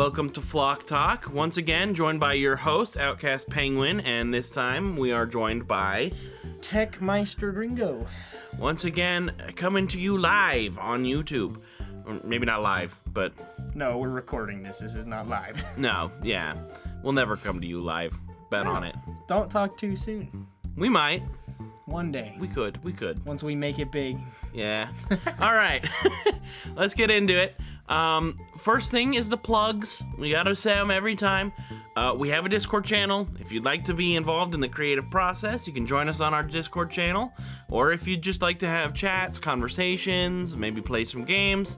welcome to Flock Talk. Once again, joined by your host, Outcast Penguin, and this time we are joined by Tech Meister Ringo. Once again, coming to you live on YouTube. Or maybe not live, but... No, we're recording this. This is not live. No, yeah. We'll never come to you live. Bet on it. Don't talk too soon. We might. One day. We could. Once we make it big. Yeah. All right. Let's get into it. First thing is the plugs. We gotta say them every time. We have a Discord channel. If you'd like to be involved in the creative process, you can join us on our Discord channel. Or if you'd just like to have chats, conversations, maybe play some games.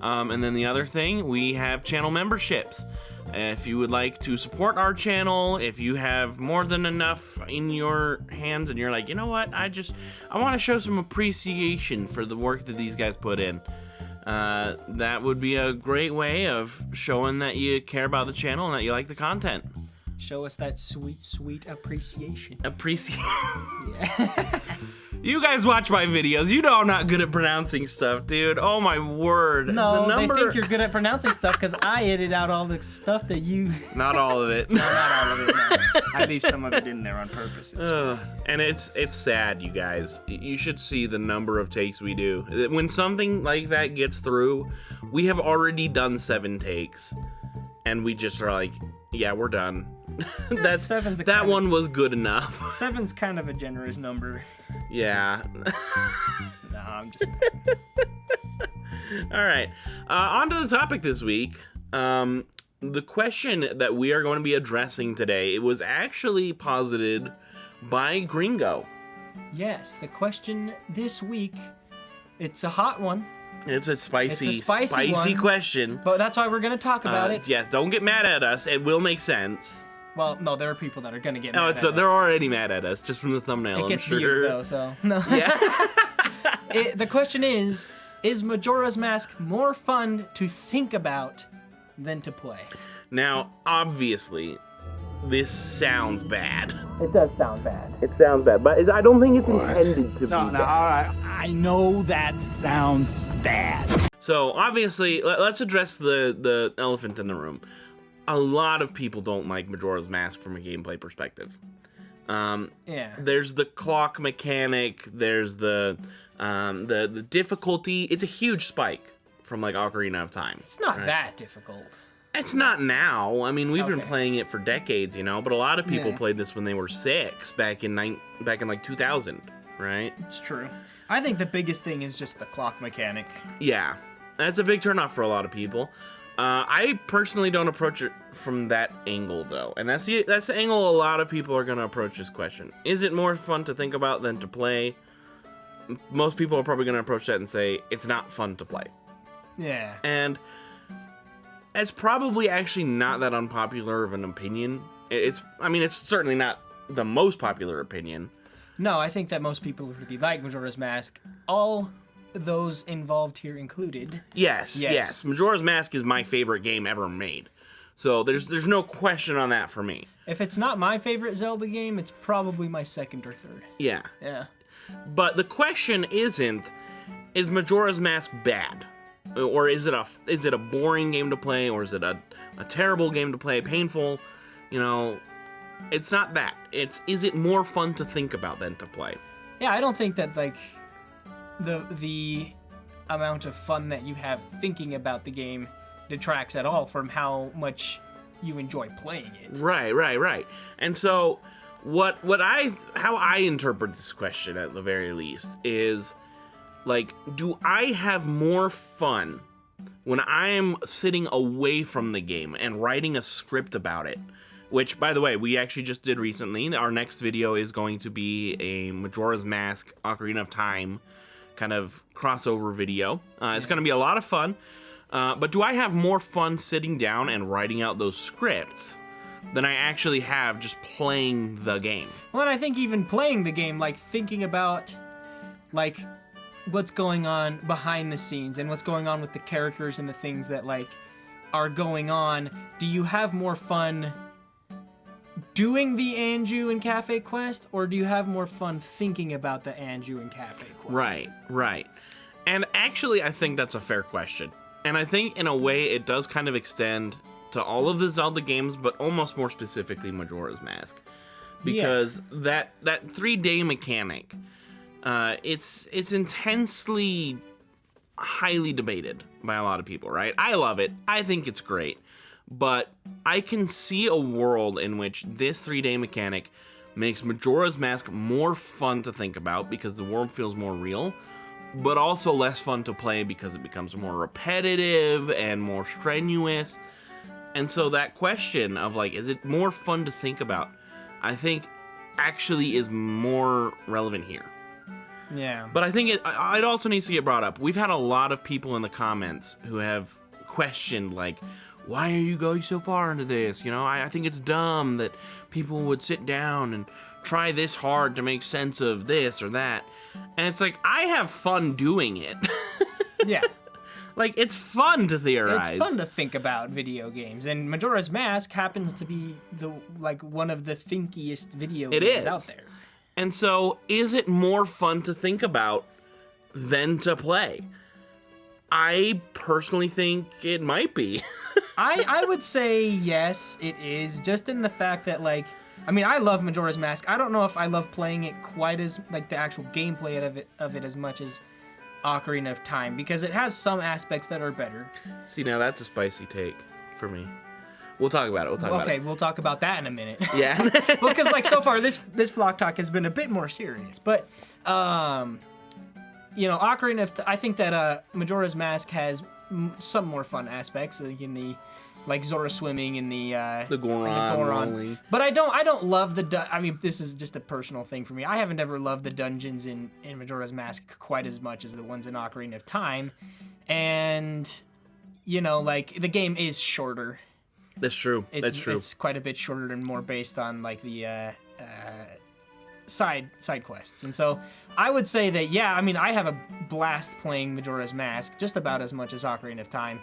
And then the other thing, we have channel memberships. If you would like to support our channel, if you have more than enough in your hands and you're like, you know what, I want to show some appreciation for the work that these guys put in. That would be a great way of showing that you care about the channel and that you like the content. Show us that sweet, sweet appreciation. Yeah. You guys watch my videos. You know I'm not good at pronouncing stuff, dude. Oh my word. No, they think you're good at pronouncing stuff because I edit out all the stuff that you... Not all of it. No, not all of it, no. I leave some of it in there on purpose. And it's sad, you guys. You should see the number of takes we do. When something like that gets through, we have already done 7 takes. And we just are like, yeah, we're done. That one was good enough. 7's kind of a generous number. Yeah. No, I'm just messing. All right. On to the topic this week. The question that we are going to be addressing today, it was actually posited by Gringo. Yes, the question this week, it's a hot one. It's a spicy one, question. But that's why we're going to talk about it. Yes, don't get mad at us. It will make sense. Well, no, there are people that are going to get mad at us. They're already mad at us, just from the thumbnail. It gets views, though, so... No. Yeah. The question is Majora's Mask more fun to think about than to play? Now, obviously, this sounds bad. It does sound bad. It sounds bad, but I don't think it's intended to be bad. No, all right. I know that sounds bad. So, obviously, let's address the elephant in the room. A lot of people don't like Majora's Mask from a gameplay perspective. Yeah. There's the clock mechanic. There's the difficulty. It's a huge spike from like Ocarina of Time. It's not that difficult. It's not now. I mean, we've been playing it for decades, you know. But a lot of people played this when they were 6, back in like 2000, right? It's true. I think the biggest thing is just the clock mechanic. Yeah, that's a big turnoff for a lot of people. I personally don't approach it from that angle, though. And that's the angle a lot of people are going to approach this question. Is it more fun to think about than to play? Most people are probably going to approach that and say, it's not fun to play. Yeah. And it's probably actually not that unpopular of an opinion. It's certainly not the most popular opinion. No, I think that most people really like Majora's Mask. All those involved here included. Yes. Majora's Mask is my favorite game ever made. So there's no question on that for me. If it's not my favorite Zelda game, it's probably my second or third. Yeah. Yeah. But the question isn't, is Majora's Mask bad? Or is it a boring game to play? Or is it a terrible game to play? Painful? You know, it's not that. Is it more fun to think about than to play? Yeah, I don't think that, like, the amount of fun that you have thinking about the game detracts at all from how much you enjoy playing it. Right. And so how I interpret this question at the very least is, like, do I have more fun when I am sitting away from the game and writing a script about it? Which, by the way, we actually just did recently. Our next video is going to be a Majora's Mask Ocarina of Time kind of crossover video. It's going to be a lot of fun. But do I have more fun sitting down and writing out those scripts than I actually have just playing the game? Well, and I think even playing the game, like, thinking about, like, what's going on behind the scenes and what's going on with the characters and the things that, like, are going on, do you have more fun doing the Anju and Cafe quest, or do you have more fun thinking about the Anju and Cafe quest? Right. And actually, I think that's a fair question. And I think, in a way, it does kind of extend to all of the Zelda games, but almost more specifically Majora's Mask, because that 3-day mechanic, it's intensely highly debated by a lot of people, right? I love it. I think it's great. But I can see a world in which this 3-day mechanic makes Majora's Mask more fun to think about because the world feels more real, but also less fun to play because it becomes more repetitive and more strenuous. And so that question of like, is it more fun to think about, I think actually is more relevant here. Yeah. But I think it also needs to get brought up. We've had a lot of people in the comments who have questioned, like, why are you going so far into this? You know, I think it's dumb that people would sit down and try this hard to make sense of this or that. And it's like, I have fun doing it. Yeah. Like, it's fun to theorize. It's fun to think about video games, and Majora's Mask happens to be one of the thinkiest video games out there. And so, is it more fun to think about than to play? I personally think it might be. I would say yes, it is, just in the fact that, like, I mean, I love Majora's Mask. I don't know if I love playing it quite as, like, the actual gameplay of it as much as Ocarina of Time, because it has some aspects that are better. See, now that's a spicy take for me. We'll talk about it. Okay, we'll talk about that in a minute. Yeah. Because, like, so far, this Flock Talk has been a bit more serious. But, you know, I think that Majora's Mask has some more fun aspects, like in the, like, Zora swimming in the Goron. Rolling. But I don't love I mean, this is just a personal thing for me. I haven't ever loved the dungeons in Majora's Mask quite as much as the ones in Ocarina of Time. And, you know, like, the game is shorter. That's true. It's quite a bit shorter and more based on, like, the side quests. And so I would say that, yeah, I mean, I have a blast playing Majora's Mask just about as much as Ocarina of Time.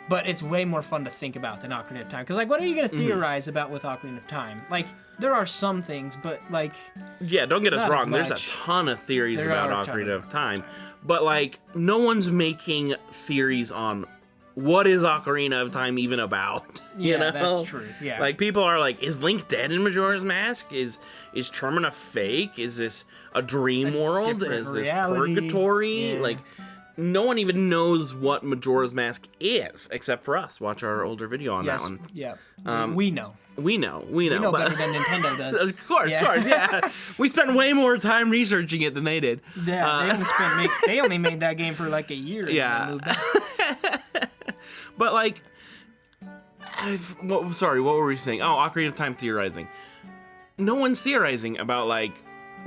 But it's way more fun to think about than Ocarina of Time. Because, like, what are you going to theorize about with Ocarina of Time? Like, there are some things, but, like... Yeah, don't get us wrong. There's a ton of theories about Ocarina of Time. But, like, no one's making theories on what is Ocarina of Time even about. You know? That's true. Yeah. Like, people are like, is Link dead in Majora's Mask? Is Termina fake? Is this a dream world? Is this purgatory? Yeah. Like... No one even knows what Majora's Mask is, except for us. Watch our older video on that one. Yeah. We know. We know. We know better than Nintendo does. Of course, yeah. We spent way more time researching it than they did. Yeah, they only made that game for like a year. Yeah. And they moved on. But, like, what were we saying? Oh, Ocarina of Time theorizing. No one's theorizing about, like,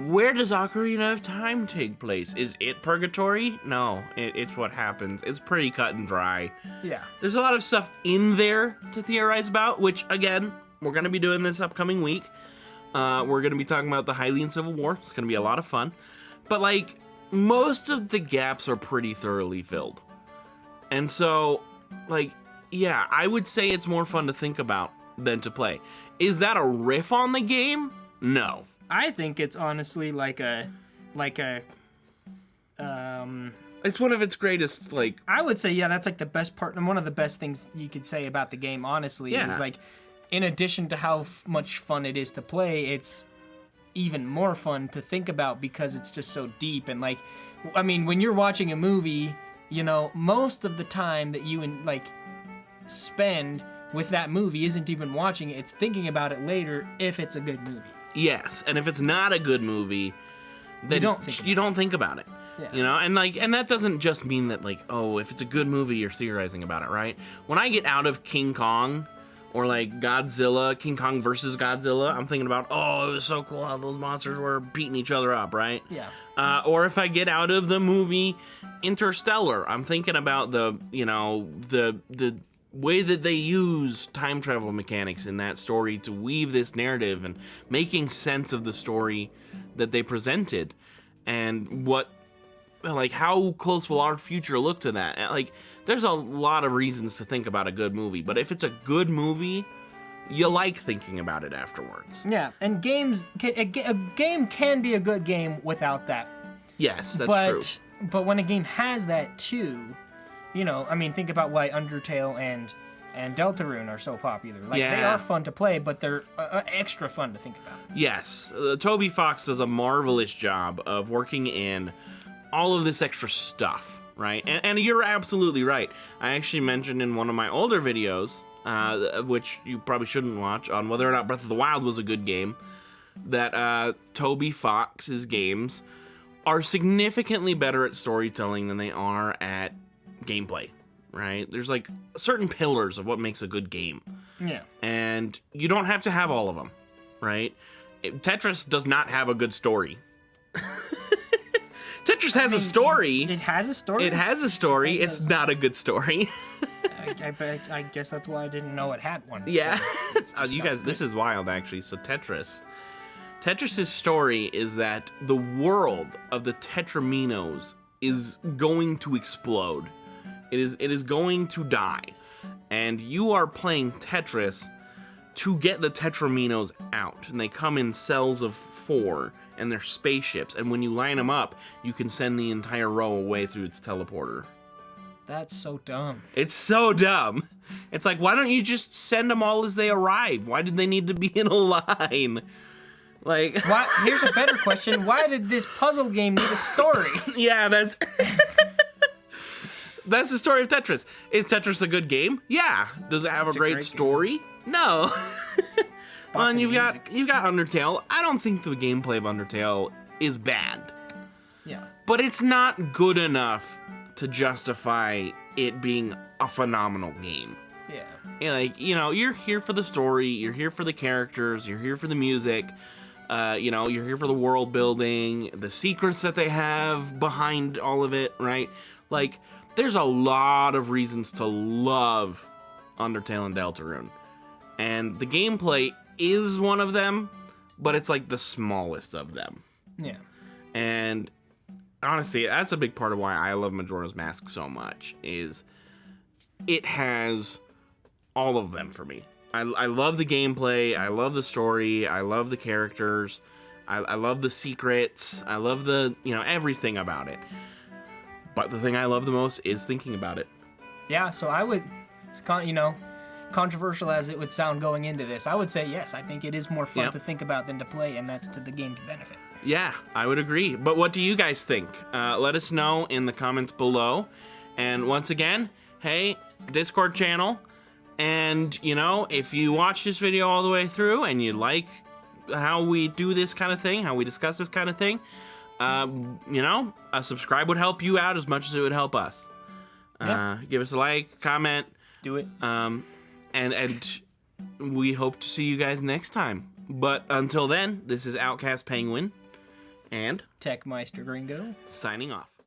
where does Ocarina of Time take place? Is it purgatory? No, it's what happens. It's pretty cut and dry. Yeah. There's a lot of stuff in there to theorize about, which, again, we're going to be doing this upcoming week. We're going to be talking about the Hylian Civil War. It's going to be a lot of fun. But, like, most of the gaps are pretty thoroughly filled. And so, like, yeah, I would say it's more fun to think about than to play. Is that a riff on the game? No. I think it's honestly it's one of its greatest, like... I would say, yeah, that's like the best part, and one of the best things you could say about the game, honestly, is like, in addition to how much fun it is to play, it's even more fun to think about because it's just so deep. And, like, I mean, when you're watching a movie, you know, most of the time that you, like, spend with that movie isn't even watching it, it's thinking about it later if it's a good movie. Yes, and if it's not a good movie, then you don't think about it. Yeah. You know, and that doesn't just mean that, like, oh, if it's a good movie, you're theorizing about it, right? When I get out of King Kong or, like, Godzilla, King Kong versus Godzilla, I'm thinking about, oh, it was so cool how those monsters were beating each other up, right? Yeah. Or if I get out of the movie Interstellar, I'm thinking about the way that they use time travel mechanics in that story to weave this narrative and making sense of the story that they presented, and how close will our future look to that? Like, there's a lot of reasons to think about a good movie, but if it's a good movie, you like thinking about it afterwards. Yeah, and a game can be a good game without that. Yes, that's true. But when a game has that too, you know, I mean, think about why Undertale and and Deltarune are so popular. Like, they Yeah. are fun to play, but they're extra fun to think about. Yes, Toby Fox does a marvelous job of working in all of this extra stuff, right? And you're absolutely right. I actually mentioned in one of my older videos, which you probably shouldn't watch, on whether or not Breath of the Wild was a good game, that Toby Fox's games are significantly better at storytelling than they are at gameplay, right? There's like certain pillars of what makes a good game. Yeah. And you don't have to have all of them, right? Tetris does not have a good story. Tetris has a story. It has a story? It has a story. It's not a good story. I guess that's why I didn't know it had one. Yeah. It's just You not guys, good. this is wild, actually. So Tetris's story is that the world of the Tetraminos is going to explode. It is going to die. And you are playing Tetris to get the Tetraminos out. And they come in cells of 4, and they're spaceships. And when you line them up, you can send the entire row away through its teleporter. That's so dumb. It's so dumb. It's like, why don't you just send them all as they arrive? Why did they need to be in a line? Like, Here's a better question. Why did this puzzle game need a story? yeah, that's that's the story of Tetris. Is Tetris a good game? Yeah. Does it have a great great story? No. Well, and you've music. got Undertale. I don't think the gameplay of Undertale is bad, Yeah. but it's not good enough to justify it being a phenomenal game. Yeah. Yeah, like, you know, you're here for the story, you're here for the characters, you're here for the music, you know, you're here for the world building, the secrets that they have behind all of it, right? Like, there's a lot of reasons to love Undertale and Deltarune. And the gameplay is one of them, but it's like the smallest of them. Yeah. And honestly, that's a big part of why I love Majora's Mask so much, is it has all of them for me. I love the gameplay, I love the story, I love the characters, I love the secrets, I love the, you know, everything about it. But the thing I love the most is thinking about it. Yeah, so I would, you know, controversial as it would sound going into this, I would say yes, I think it is more fun Yep. to think about than to play, and that's to the game's benefit. Yeah, I would agree. But what do you guys think? Let us know in the comments below. And once again, hey, Discord channel. And, you know, if you watch this video all the way through and you like how we do this kind of thing, how we discuss this kind of thing, you know, a subscribe would help you out as much as it would help us. Yeah. Give us a like, comment, Do it. and we hope to see you guys next time. But until then, this is Outcast Penguin and Techmeister Gringo. signing off.